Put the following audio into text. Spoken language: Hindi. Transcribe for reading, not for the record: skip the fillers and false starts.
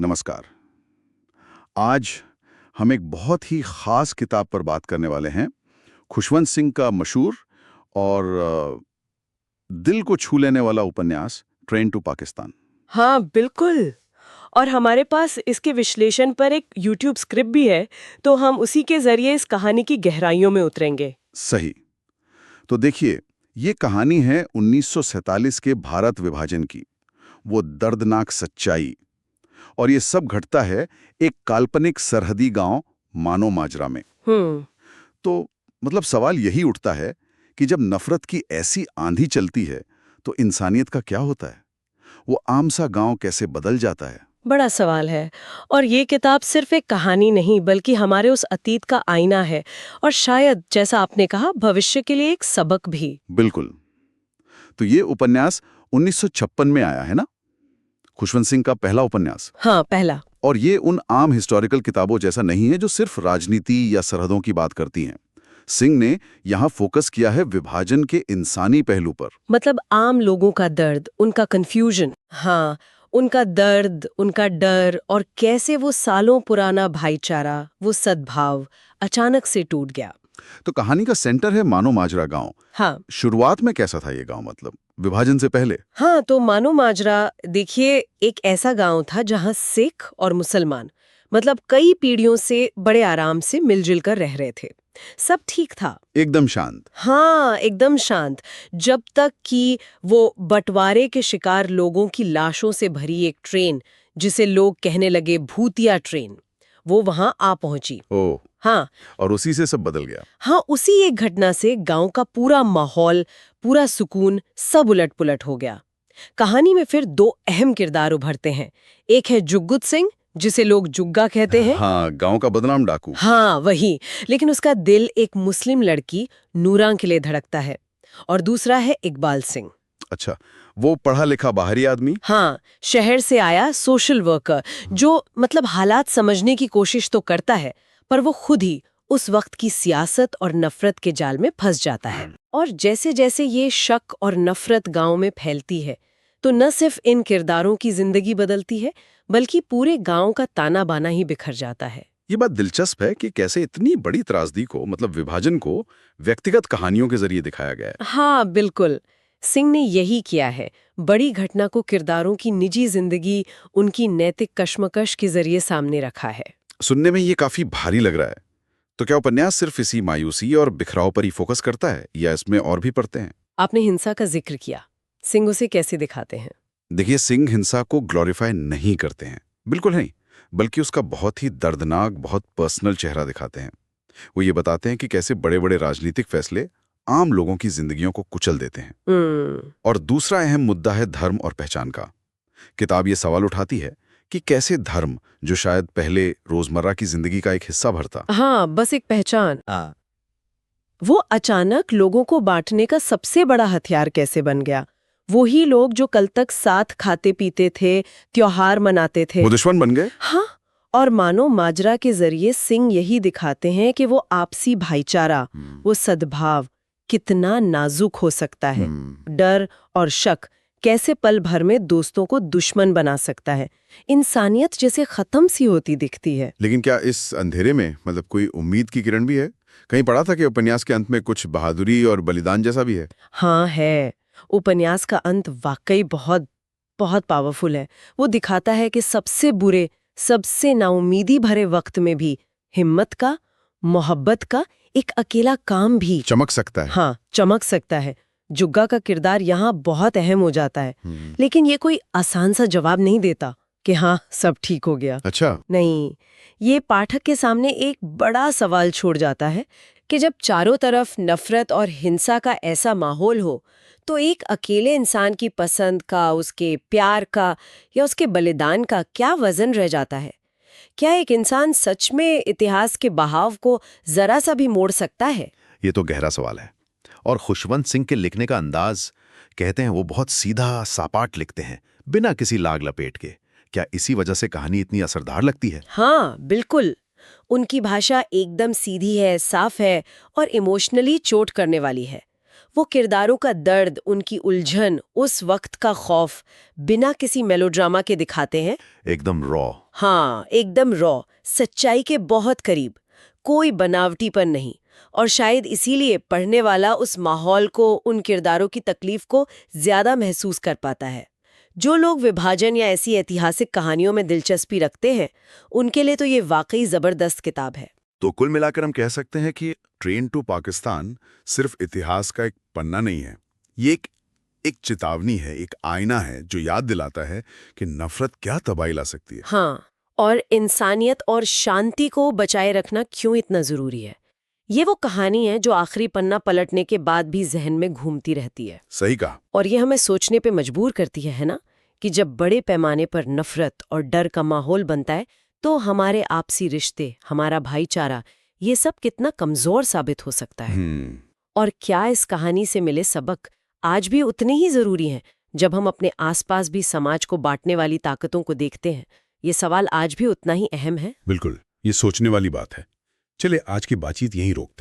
नमस्कार। आज हम एक बहुत ही खास किताब पर बात करने वाले हैं। खुशवंत सिंह का मशहूर और दिल को छू लेने वाला उपन्यास ट्रेन टू पाकिस्तान। हाँ बिल्कुल। और हमारे पास इसके विश्लेषण पर एक YouTube स्क्रिप्ट भी है, तो हम उसी के जरिए इस कहानी की गहराइयों में उतरेंगे। सही। तो देखिए, ये कहानी है 1947 के भारत विभाजन की, वो दर्दनाक सच्चाई। और ये सब घटता है एक काल्पनिक सरहदी गांव मानो माजरा में। हम्म। तो मतलब सवाल यही उठता है कि जब नफरत की ऐसी आंधी चलती है तो इंसानियत का क्या होता है? वो आम सा गांव कैसे बदल जाता है? बड़ा सवाल है। और ये किताब सिर्फ एक कहानी नहीं बल्कि हमारे उस अतीत का आईना है, और शायद जैसा आपने कहा भविष्य के लिए एक सबक भी। बिल्कुल। तो ये उपन्यास 1956 में आया है ना? खुशवंत सिंह का पहला उपन्यास। हाँ, पहला। और ये उन आम हिस्टोरिकल किताबों जैसा नहीं है जो सिर्फ राजनीति या सरहदों की बात करती हैं। सिंह ने यहाँ फोकस किया है विभाजन के इंसानी पहलू पर। मतलब आम लोगों का दर्द, उनका कंफ्यूजन, हाँ, उनका दर्द, उनका डर, और कैसे वो सालों पुराना भाईचारा, वो सद्भाव अचानक से टूट गया। तो कहानी का सेंटर है मानो माजरा गांव। हाँ। शुरुआत में कैसा था ये गांव, मतलब विभाजन से पहले? हाँ, तो मानो माजरा देखिए एक ऐसा गांव था जहां सिख और मुसलमान मतलब कई पीढ़ियों से बड़े आराम से मिलजुल कर रह रहे थे। सब ठीक था। एकदम शांत। हाँ, एकदम शांत। जब तक कि वो बंटवारे के शिकार लोगों की लाशों से भरी एक ट्रेन, जिसे लोग कहने लगे भूतिया ट्रेन, वो वहां आ पहुंची। ओह। हाँ। और उसी से सब बदल गया। हाँ, उसी एक घटना से गांव का पूरा माहौल, पूरा सुकून, सब उलट-पुलट हो गया। कहानी में फिर दो अहम किरदार उभरते हैं। एक है जुगुत सिंह, जिसे लोग जुग्गा कहते हैं। हाँ, गांव का बदनाम डाकू। हाँ, वही। लेकिन उसका दिल एक मुस्लिम लड़की नूरा के लिए धड़कता है। और दूसरा है इकबाल सिंह। अच्छा, वो पढ़ा लिखा बाहरी आदमी। हाँ, शहर से आया सोशल वर्कर, जो मतलब हालात समझने की कोशिश तो करता है, पर वो खुद ही उस वक्त की सियासत और नफरत के जाल में फंस जाता है। और जैसे जैसे ये शक और नफरत गांव में फैलती है, तो न सिर्फ इन किरदारों की जिंदगी बदलती है, बल्कि पूरे गांव का ताना बाना ही बिखर जाता है। ये बात दिलचस्प है कि कैसे इतनी बड़ी त्रासदी को, मतलब विभाजन को, व्यक्तिगत कहानियों के जरिए दिखाया गया है। हाँ बिल्कुल। सिंह ने यही किया है। बड़ी घटना को किरदारों की निजी जिंदगी, उनकी नैतिक कश्मकश के जरिए सामने रखा है। सुनने में ये काफी भारी लग रहा है। तो क्या उपन्यास सिर्फ इसी मायूसी और बिखराव पर ही फोकस करता है, या इसमें और भी पढ़ते हैं? आपने हिंसा का जिक्र किया। सिंह उसे कैसे दिखाते हैं? देखिए, सिंह हिंसा को ग्लोरीफाई नहीं करते हैं, बिल्कुल नहीं, बल्कि उसका बहुत ही दर्दनाक, बहुत पर्सनल चेहरा दिखाते हैं। वो ये बताते हैं कि कैसे बड़े बड़े राजनीतिक फैसले आम लोगों की जिंदगियों को कुचल देते हैं। और दूसरा अहम मुद्दा है धर्म और पहचान का। किताब ये सवाल उठाती है कि कैसे धर्म, जो शायद पहले रोजमर्रा की जिंदगी का एक हिस्सा भरता, हाँ, बस एक पहचान, वो अचानक लोगों को बांटने का सबसे बड़ा हथियार कैसे बन गया। वही लोग जो कल तक साथ खाते पीते थे, त्योहार मनाते थे, वो दुश्मन बन गए। हाँ। और मानो माजरा के जरिए सिंह यही दिखाते हैं कि वो आपसी भाईचारा, वो सद्भाव कितना नाजुक हो सकता है। डर और शक कैसे पल भर में दोस्तों को दुश्मन बना सकता है। इंसानियत जैसे खत्म सी होती दिखती है। लेकिन क्या इस अंधेरे में मतलब कोई उम्मीद की किरण भी है? कहीं पढ़ा था कि उपन्यास के अंत में कुछ बहादुरी और बलिदान जैसा भी है? हाँ है। उपन्यास का अंत वाकई बहुत बहुत पावरफुल है। वो दिखाता है कि सबसे बुरे, सबसे नाउमीदी भरे वक्त में भी हिम्मत का, मोहब्बत का एक अकेला काम भी चमक सकता है। हाँ, चमक सकता है। जुग्गा का किरदार यहाँ बहुत अहम हो जाता है। लेकिन ये कोई आसान सा जवाब नहीं देता कि हाँ सब ठीक हो गया। अच्छा। नहीं, ये पाठक के सामने एक बड़ा सवाल छोड़ जाता है कि जब चारों तरफ नफरत और हिंसा का ऐसा माहौल हो, तो एक अकेले इंसान की पसंद का, उसके प्यार का या उसके बलिदान का क्या वजन रह जाता है? क्या एक इंसान सच में इतिहास के बहाव को जरा सा भी मोड़ सकता है? ये तो गहरा सवाल है। और खुशवंत सिंह के लिखने का अंदाज, कहते हैं वो बहुत सीधा सापाट लिखते हैं, बिना किसी लाग लपेट के। क्या इसी वजह से कहानी इतनी असरदार लगती है? हाँ बिल्कुल। उनकी भाषा एकदम सीधी है, साफ है और इमोशनली चोट करने वाली है। वो किरदारों का दर्द, उनकी उलझन, उस वक्त का खौफ बिना किसी मेलोड्रामा के दिखाते हैं। एकदम रॉ। हाँ, एकदम रॉ, सच्चाई के बहुत करीब, कोई बनावटीपन नहीं। और शायद इसीलिए पढ़ने वाला उस माहौल को, उन किरदारों की तकलीफ को ज्यादा महसूस कर पाता है। जो लोग विभाजन या ऐसी ऐतिहासिक कहानियों में दिलचस्पी रखते हैं, उनके लिए तो ये वाकई जबरदस्त किताब है। तो कुल मिलाकर हम कह सकते हैं कि ट्रेन टू पाकिस्तान सिर्फ इतिहास का एक पन्ना नहीं है। ये एक चेतावनी है, एक आईना है जो याद दिलाता है कि नफरत क्या तबाही ला सकती है। हाँ, और इंसानियत और शांति को बचाए रखना क्यों इतना जरूरी है। ये वो कहानी है जो आखिरी पन्ना पलटने के बाद भी जहन में घूमती रहती है। सही कहा। और ये हमें सोचने पे मजबूर करती है ना, कि जब बड़े पैमाने पर नफरत और डर का माहौल बनता है तो हमारे आपसी रिश्ते, हमारा भाईचारा, ये सब कितना कमजोर साबित हो सकता है। और क्या इस कहानी से मिले सबक आज भी उतने ही जरूरी हैं जब हम अपने आसपास भी समाज को बांटने वाली ताकतों को देखते हैं? ये सवाल आज भी उतना ही अहम है। बिल्कुल, ये सोचने वाली बात है। चले आज की बातचीत यहीं रोकते हैं।